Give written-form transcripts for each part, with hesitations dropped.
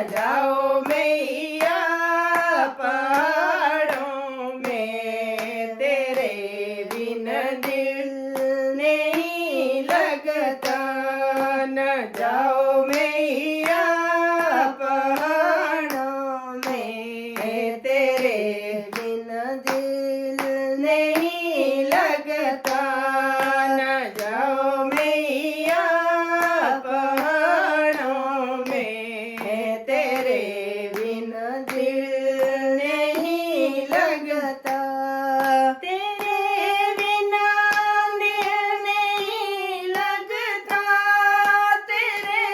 जाओ मैया पहाड़ों में, तेरे बिन दिल नहीं लगता। न जाओ मैया पहाड़ों में, तेरे बिन दिल नहीं लगता। न जाओ मैया पहाड़ों में, तेरे बिन दिल नहीं लगता। तेरे बिना दिल नहीं लगता, तेरे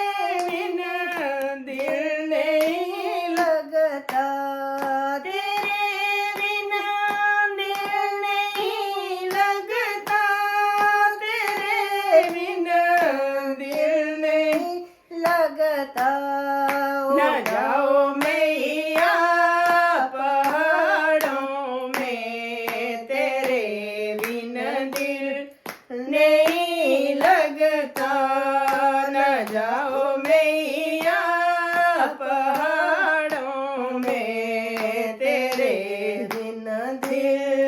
बिना दिल नहीं लगता। तेरे बिना दिल नहीं लगता, तेरे बिना दिल नहीं लगता। न जाओ मैया पहाड़ों में, तेरे बिन दिल नहीं लगता। न जाओ मैया पहाड़ों में, तेरे बिन दिल